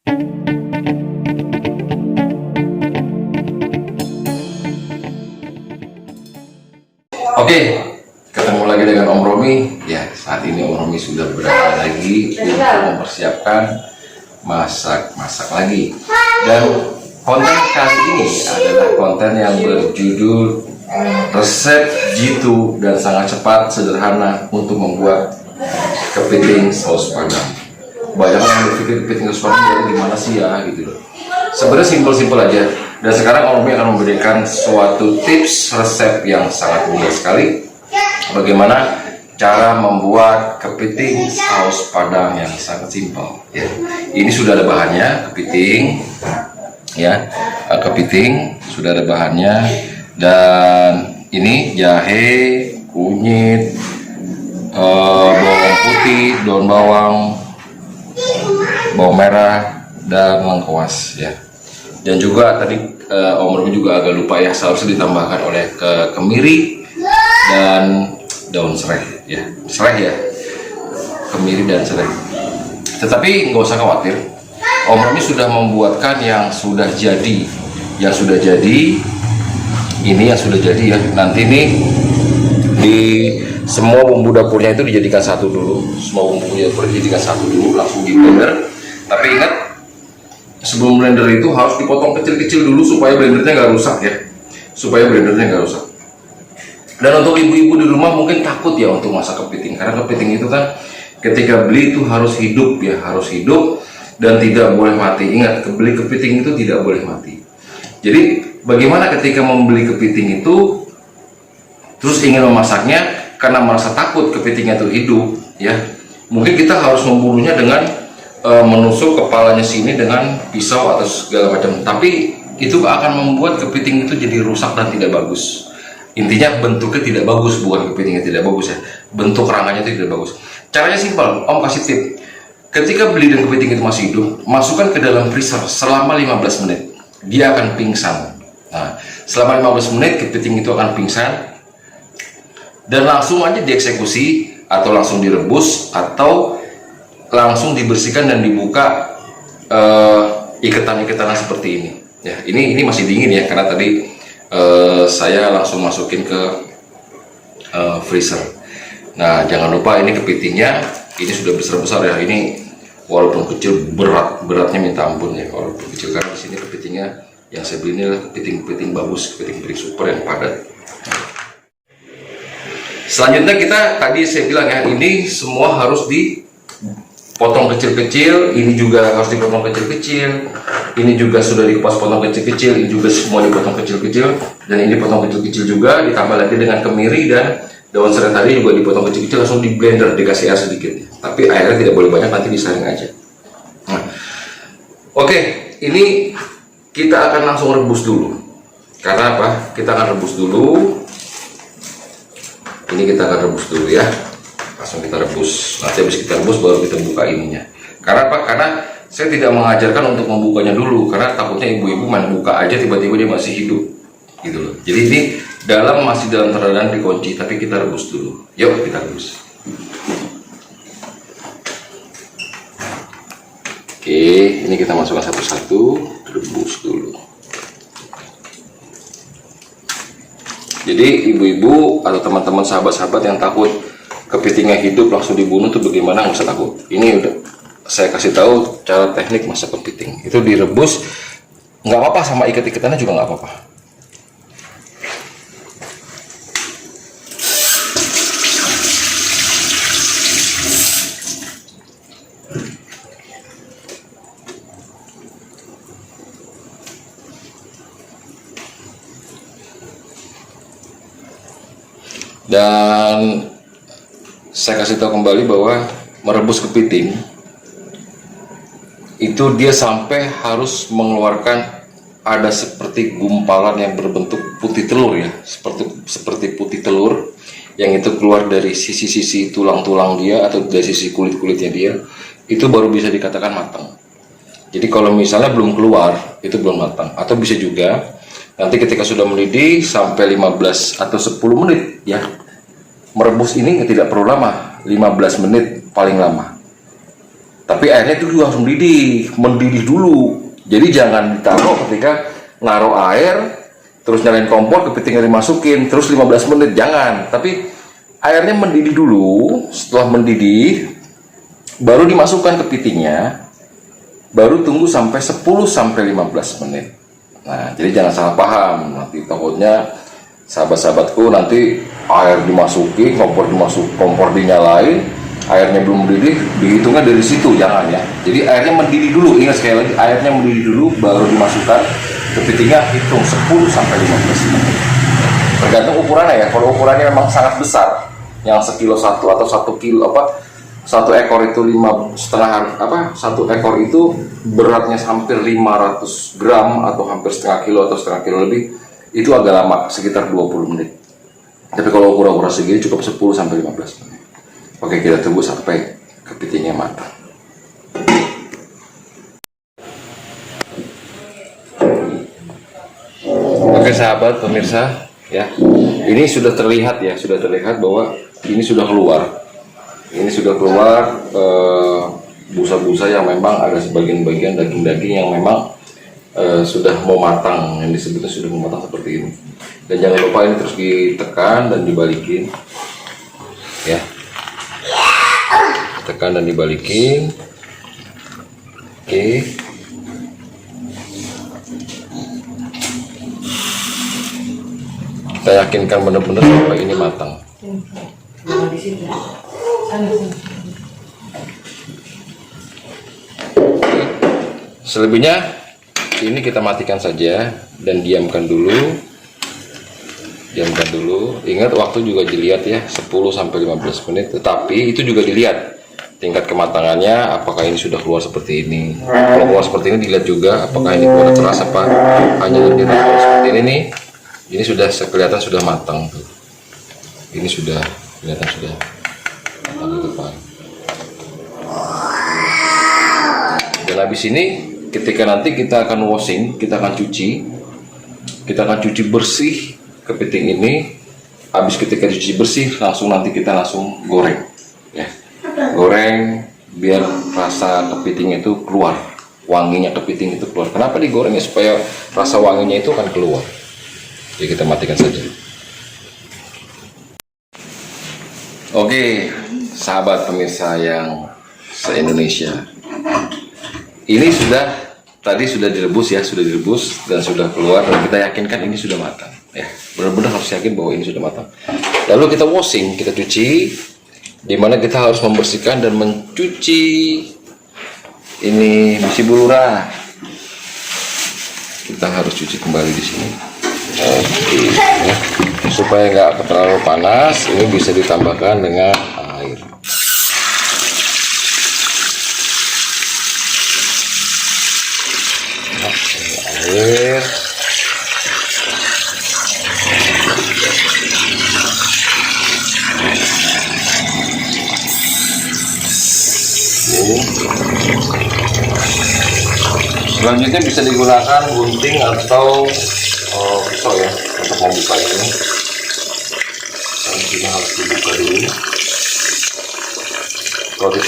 Oke, ketemu lagi dengan Om Romi. Ya, saat ini Om Romi sudah berada lagi untuk mempersiapkan masak lagi. Dan konten kali ini adalah konten yang berjudul resep jitu dan sangat cepat sederhana untuk membuat kepiting saus padang. Banyak yang berpikir kepiting saus padang dari mana sih ya gitu loh. Sebenarnya simpel-simpel aja. Dan sekarang Om Romi akan memberikan suatu tips resep yang sangat mudah sekali. Bagaimana cara membuat kepiting saus padang yang sangat simpel. Ya. Ini sudah ada bahannya, kepiting. Ya, kepiting sudah ada bahannya. Dan ini jahe, kunyit, bawang putih, daun bawang, bawang merah, dan lengkuas ya. Dan juga tadi Om Romi juga agak lupa ya, seharusnya ditambahkan oleh kemiri dan daun serai ya, kemiri dan serai. Tetapi nggak usah khawatir, Om Romi sudah membuatkan yang sudah jadi, ini yang sudah jadi ya. Nanti nih di semua bumbu dapurnya itu dijadikan satu dulu, langsung di blender. Tapi ingat, sebelum blender itu harus dipotong kecil-kecil dulu supaya blendernya nggak rusak ya, Dan untuk ibu-ibu di rumah mungkin takut ya untuk masak kepiting, karena kepiting itu kan ketika beli itu harus hidup dan tidak boleh mati. Ingat, beli kepiting itu tidak boleh mati. Jadi bagaimana ketika membeli kepiting itu terus ingin memasaknya karena merasa takut kepitingnya itu hidup ya, mungkin kita harus membunuhnya dengan menusuk kepalanya sini dengan pisau atau segala macam. Tapi itu akan membuat kepiting itu jadi rusak dan tidak bagus. Intinya bentuknya tidak bagus, bukan kepitingnya tidak bagus ya, bentuk kerangkanya itu tidak bagus. Caranya simpel, Om kasih tip. Ketika beli dan kepiting itu masih hidup, masukkan ke dalam freezer selama 15 menit. Dia akan pingsan. Nah, selama 15 menit kepiting itu akan pingsan. Dan langsung aja dieksekusi, atau langsung direbus, atau langsung dibersihkan dan dibuka iketan-iketan seperti ini. Ya, ini masih dingin ya, karena tadi saya langsung masukin ke freezer. Nah, jangan lupa ini kepitingnya, ini sudah besar-besar ya. Ini walaupun kecil, beratnya minta ampun ya, walaupun kecil, karena di sini kepitingnya yang saya beli ini adalah kepiting bagus, kepiting super yang padat. Selanjutnya tadi saya bilang ya, ini semua harus dipotong kecil-kecil, ini juga harus dipotong kecil-kecil, ini juga sudah dikupas potong kecil-kecil, ini juga semua dipotong kecil-kecil, dan ini dipotong kecil-kecil juga, ditambah lagi dengan kemiri dan daun serai tadi juga dipotong kecil-kecil, langsung di blender, dikasih air sedikit. Tapi airnya tidak boleh banyak, nanti disaring aja. Nah, oke, ini kita akan langsung rebus dulu. Karena apa? Kita akan rebus dulu. Ini kita akan rebus dulu ya, langsung kita rebus. Nanti habis kita rebus baru kita buka ininya. Karena apa? Karena saya tidak mengajarkan untuk membukanya dulu, karena takutnya ibu-ibu main buka aja tiba-tiba dia masih hidup gitu loh. Jadi ini masih dalam keadaan dikunci, tapi kita rebus dulu. Yuk kita rebus. Oke, ini kita masukkan satu-satu, rebus dulu. Jadi ibu-ibu atau teman-teman sahabat-sahabat yang takut kepitingnya hidup langsung dibunuh tuh bagaimana, nggak usah takut. Ini udah saya kasih tahu cara teknik masak kepiting. Itu direbus, nggak apa-apa sama ikat-ikatannya juga nggak apa-apa. Dan saya kasih tahu kembali bahwa merebus kepiting itu dia sampai harus mengeluarkan ada seperti gumpalan yang berbentuk putih telur ya, seperti putih telur yang itu keluar dari sisi-sisi tulang-tulang dia atau dari sisi kulit-kulitnya dia, itu baru bisa dikatakan matang. Jadi kalau misalnya belum keluar, itu belum matang. Atau bisa juga nanti ketika sudah mendidih sampai 15 atau 10 menit ya, merebus ini tidak perlu lama, 15 menit paling lama. Tapi airnya itu juga harus mendidih dulu. Jadi jangan ditaruh ketika naruh air, terus nyalain kompor, kepitingnya dimasukin, terus 15 menit, jangan. Tapi airnya mendidih dulu, setelah mendidih, baru dimasukkan kepitingnya, baru tunggu sampai 10-15 menit. Nah, jadi jangan salah paham, nanti takutnya sahabat-sahabatku nanti air dimasuki, kompor dinyalain, airnya belum mendidih, dihitungnya dari situ, jangan ya. Jadi airnya mendidih dulu, ingat sekali lagi, airnya mendidih dulu baru dimasukkan kepitingnya, hitung 10-15 menit. Tergantung ukurannya ya. Kalau ukurannya memang sangat besar, yang sekilo satu atau 1 kilo satu ekor itu 1 ekor itu beratnya hampir 500 gram atau hampir setengah kilo atau setengah kilo lebih, itu agak lama, sekitar 20 menit. Tapi kalau ukuran segini cukup 10-15 menit. Oke, kita tunggu sampai kepitingnya matang. Oke sahabat pemirsa, ya, ini sudah terlihat bahwa ini sudah keluar. Ini sudah keluar busa-busa yang memang ada sebagian-bagian daging-daging yang memang sudah mau matang, yang disebutnya sudah mau matang seperti ini. Dan jangan lupa ini terus ditekan dan dibalikin, ya. Tekan dan dibalikin. Oke. Kita yakinkan benar-benar sampai ini matang. Selebihnya ini kita matikan saja dan diamkan dulu. Ingat waktu juga dilihat ya, 10-15 menit. Tetapi itu juga dilihat tingkat kematangannya, apakah ini sudah keluar seperti ini. Kalau keluar seperti ini dilihat juga apakah ini keluar keras apa hanya lebih seperti ini nih. Ini sudah kelihatan sudah matang tuh. Ini sudah kelihatan sudah matang di depan. Dan habis ini ketika nanti kita akan washing, kita akan cuci bersih kepiting ini. Habis ketika cuci bersih, nanti kita langsung goreng, ya. Goreng biar rasa kepiting itu keluar, wanginya kepiting itu keluar. Kenapa digorengnya? Supaya rasa wanginya itu akan keluar. Jadi kita matikan saja. Oke, sahabat pemirsa yang se-Indonesia, ini tadi sudah direbus ya, dan sudah keluar, dan kita yakinkan ini sudah matang. Ya, benar-benar harus yakin bahwa ini sudah matang. Lalu kita washing, kita cuci, dimana kita harus membersihkan dan mencuci ini besi bulura. Kita harus cuci kembali di sini. Oke, ya. Supaya nggak terlalu panas, ini bisa ditambahkan dengan air. Air. Selanjutnya bisa digunakan gunting atau pisau ya untuk membuka ini. Selanjutnya harus dibuka dulu.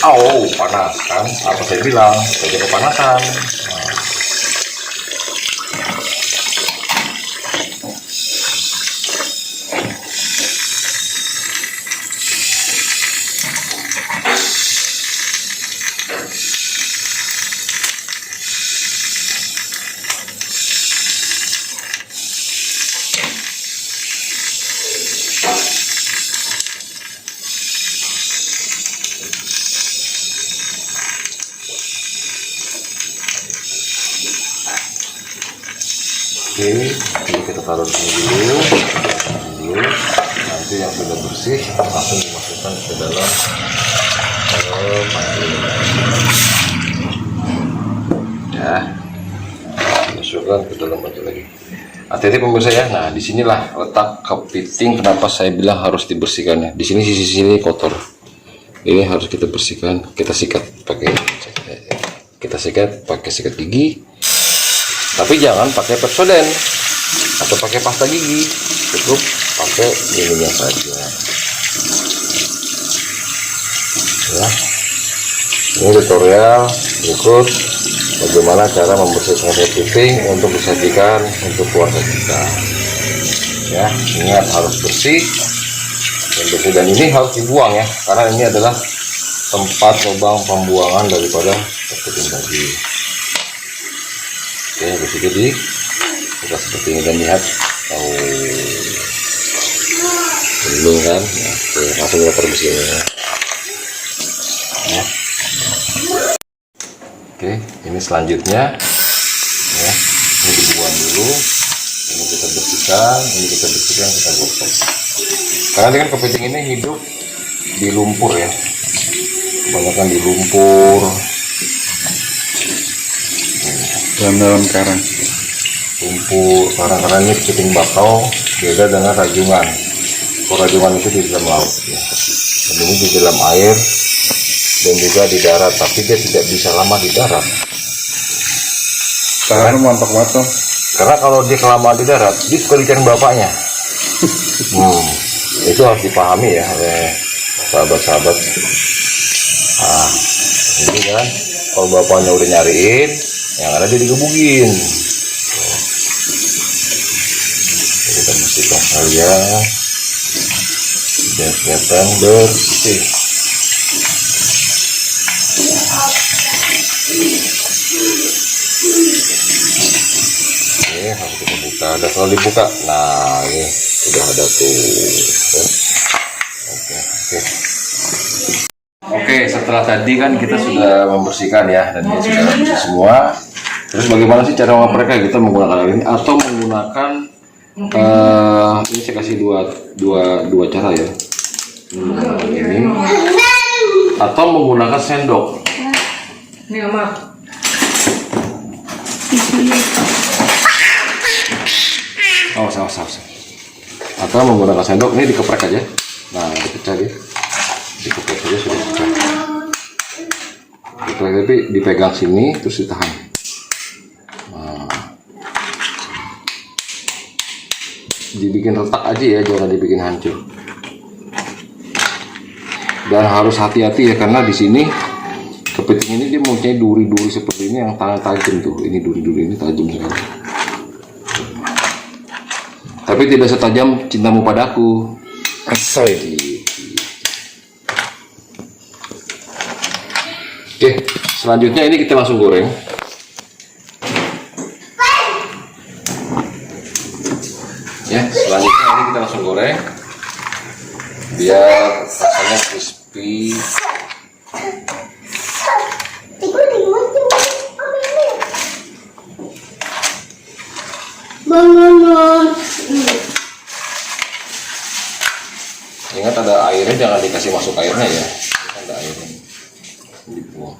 Kalau panas kan? Apa saya bilang? Jadi kepanasan. Oke, jadi kita taruh di sini dulu. Nanti yang sudah bersih langsung dimasukkan ke dalam panci. Ya, masukkan ke dalam panci lagi. Hati-hati pemirsa ya. Nah, disinilah letak kepiting. Kenapa saya bilang harus dibersihkan ya? Di sini sisi sini kotor. Ini harus kita bersihkan. Kita sikat pakai sikat gigi. Tapi jangan pakai Pepsodent atau pakai pasta gigi, cukup pakai ininya saja. Ya, Ini tutorial berikut bagaimana cara membersihkan kepiting untuk disajikan untuk keluarga kita. Ya, ingat harus bersih dan ini harus dibuang ya, karena ini adalah tempat lubang pembuangan daripada kepiting tadi. Oke, habis itu kita seperti ini dan lihat, belum kan? Nah, oke, langsung kita perbersih ini. Ya. Oke, ini selanjutnya ya, ini dibuang dulu, ini kita bersihkan, kita gosok. Karena kan kepiting ini hidup di lumpur ya, kebanyakan di lumpur, dalam karang. Lumpur, karang ini kepiting bakau beda dengan rajungan. Kalau rajungan itu di dalam laut ya, dan ini di dalam air dan juga di darat, tapi dia tidak bisa lama di darat. Karena mantap banget. Karena kalau dia kelamaan di darat, dia suka dicari bapaknya. Itu harus dipahami ya oleh sahabat-sahabat. Nah, ini kan kalau bapaknya udah nyariin, yang ada dia digebugin. Jadi kita bersihkan saja dan kelihatan bersih. Oke, harus kita buka. Ada kalau dibuka, nah ini sudah ada tuh. Oke, setelah tadi kan kita sudah membersihkan ya, dan dia sudah bersih semua. Terus bagaimana sih cara mereka? Kita menggunakan ini atau menggunakan ini saya kasih dua cara ya. Ini atau menggunakan sendok. Ini Mama. Saus. Atau menggunakan sendok, ini dikeprek aja. Nah, dipecah dia. Dikeprek saja sudah pecah. Dikeprek, tapi dipegang sini terus ditahan. Nah, dibikin retak aja ya, jangan dibikin hancur. Dan harus hati-hati ya, karena di sini kepiting ini dia mempunyai duri-duri seperti ini yang tajam tuh. Ini duri-duri ini tajam sekali. Tapi tidak setajam cintamu padaku. Asal. Oke, selanjutnya ini kita langsung goreng. Ya, selanjutnya ini kita langsung goreng biar rasanya crispy. Ingat ada airnya, jangan dikasih masuk airnya ya. Ada airnya, dibuang.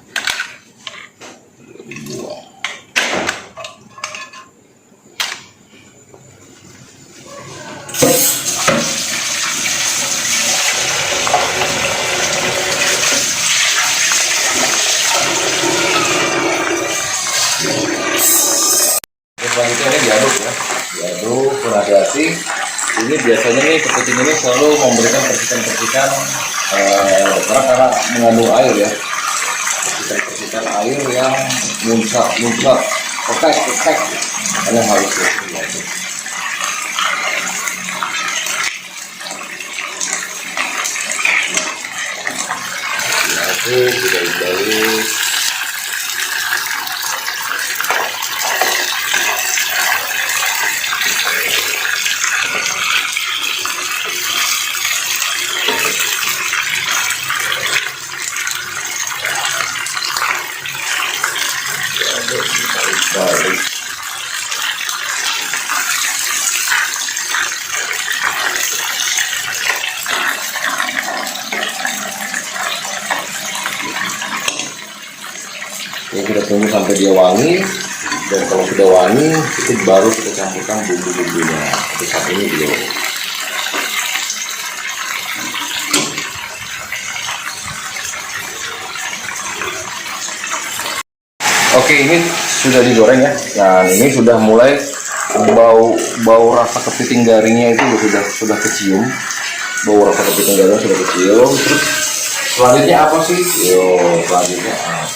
Selanjutnya ini diaduk ya, diaduk berhati-hati. Ini biasanya nih kepiting ini selalu memberikan percikan-percikan karena mengandung air ya, percikan air yang muncrat, pekek, kalian harus lihat. Diaduk, dibalik. Balik. Ya, kita tunggu sampai dia wangi, dan kalau sudah wangi itu baru kita campurkan bumbu-bumbunya. Tapi saat ini belum. Oke, ini sudah digoreng ya. Nah, ini sudah mulai bau rasa kepiting garingnya itu sudah kecium. Bau rasa kepiting garingnya sudah kecium. Terus Selanjutnya apa sih? Yo, selanjutnya apa?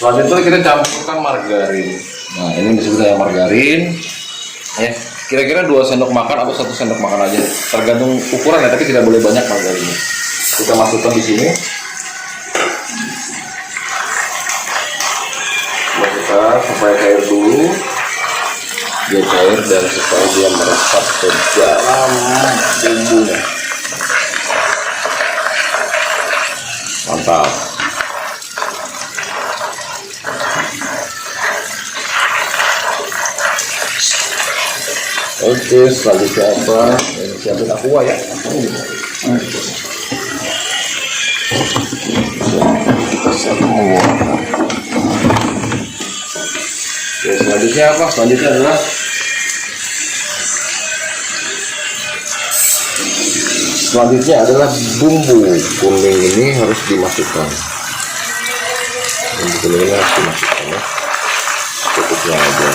Selanjutnya kita campurkan margarin. Nah, ini disebut dengan margarin. Ya, kira-kira 2 sendok makan atau 1 sendok makan aja, tergantung ukuran ya, tapi tidak boleh banyak margarinnya. Kita masukkan di sini. Masukkan supaya cair dulu. Dia cair dan supaya dia meresap ke dalam bumbunya. Mantap. Oke, selanjutnya apa? Ini siapin aqua ya. Oke, selanjutnya apa? Selanjutnya adalah bumbu kuning ini harus dimasukkan. Bumbu kuning ini harus dimasukkan ya. Cukupnya aja.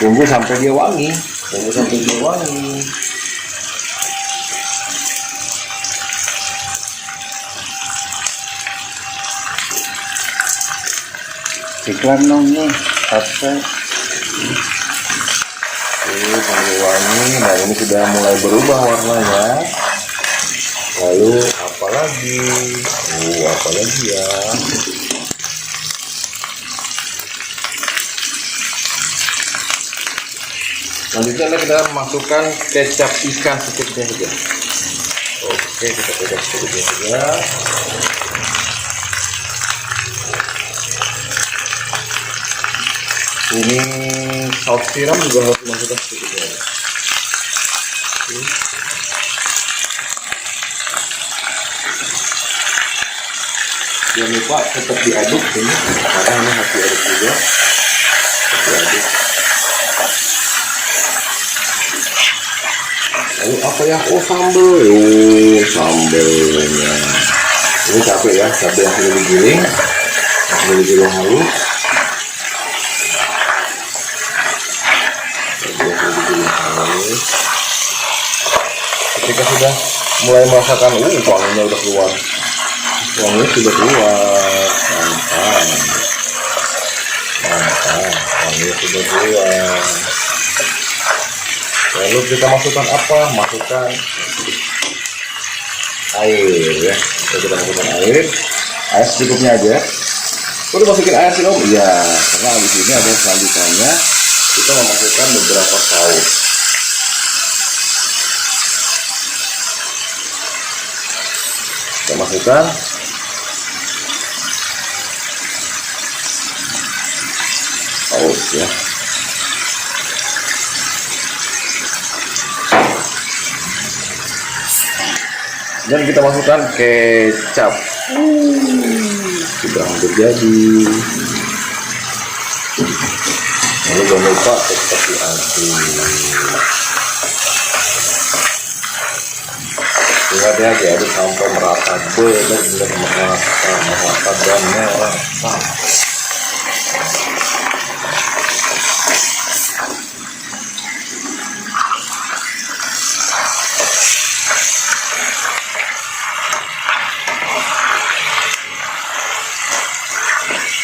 Tunggu sampai dia wangi. Iklan dong nih, apa? Sampai wangi. Nah, ini sudah mulai berubah warnanya. Lalu apa lagi? Apa lagi ya? Selanjutnya kita masukkan kecap ikan secukupnya saja. Oke, kita kecap secukupnya saja. Ini saus tiram juga harus dimasukkan secukupnya. Jangan lupa tetap diaduk ini, karena ini harus diaduk juga. Diaduk. Lalu apa ya? Oh, sambal. Sambelnya. Ini cabai ya, cabai yang sudah digiling halus. Ketika sudah mulai merasakan, wanginya udah keluar. Wanginya sudah keluar. Mantap. Wanginya sudah keluar. Lalu kita masukkan apa? Masukkan air ya. Kita masukkan air secukupnya aja. Udah masukin air sih Om? Iya, karena habis ini ada selanjutnya kita memasukkan beberapa saus. Kita masukkan saus ya. Dan kita masukkan kecap. Sudah hampir jadi. Lalu jangan lupa tetap diaduk. Ingat ya, diaduk sampai merata, benar-benar merata dan merata.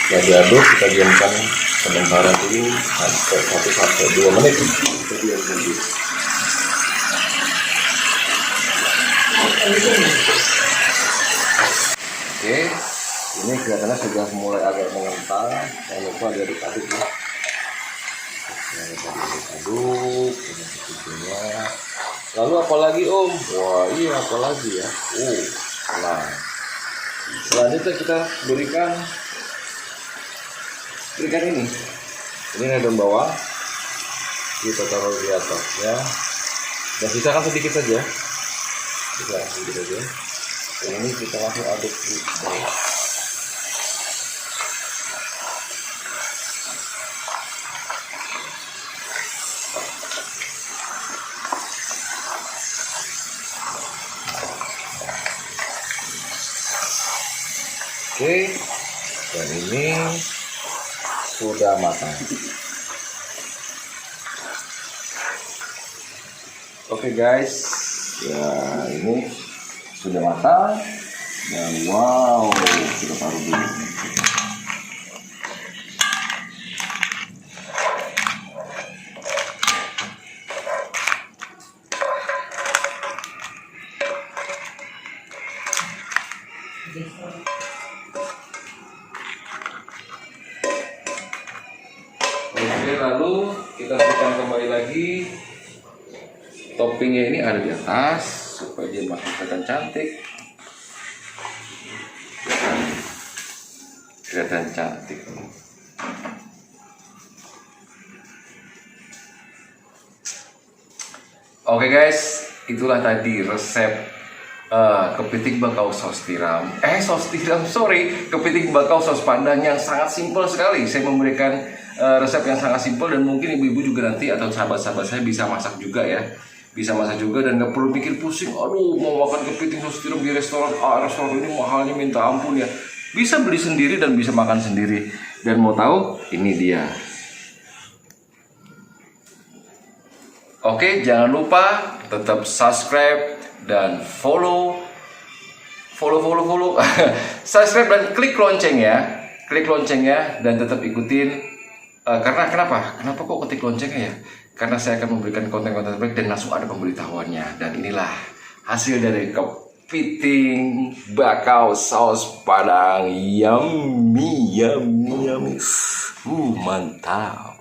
Setelah diaduk, kita diamkan sementara dulu sampai 1-2 menit. Kita diamkan dulu. Oke, ini kelihatannya sudah mulai agak mengental. Jangan lupa diaduk-aduk ya. Aduk-aduk. Lalu apa lagi Om? Wah iya, apa lagi ya? Nah, selanjutnya kita berikan ini daun bawang, kita taruh di atas ya, dan sisakan sedikit saja, dan ini kita langsung aduk di bawah. Oke, dan ini sudah matang. Oke guys, ya ini sudah matang dan wow, kita taruh dulu. Oke, lalu kita tekan kembali lagi. Toppingnya ini ada di atas supaya dia makin kelihatan cantik. Kelihatan cantik. Oke guys, itulah tadi resep kepiting bakau saus tiram. Kepiting bakau saus padang yang sangat simpel sekali. Saya memberikan resep yang sangat simpel dan mungkin ibu-ibu juga nanti atau sahabat-sahabat saya bisa masak juga ya. Bisa masak juga dan gak perlu pikir pusing. Aduh, mau makan kepiting saus tiram di restoran A, restoran ini mahalnya minta ampun ya. Bisa beli sendiri dan bisa makan sendiri. Dan mau tahu, ini dia. Oke, jangan lupa tetap subscribe dan follow. Subscribe dan klik lonceng ya. Klik loncengnya dan tetap ikutin. Karena kenapa kok ketik loncengnya ya? Karena saya akan memberikan konten-konten terbaik dan langsung ada pemberitahuannya. Dan inilah hasil dari kepiting bakau saus padang. Yummy. Mantap.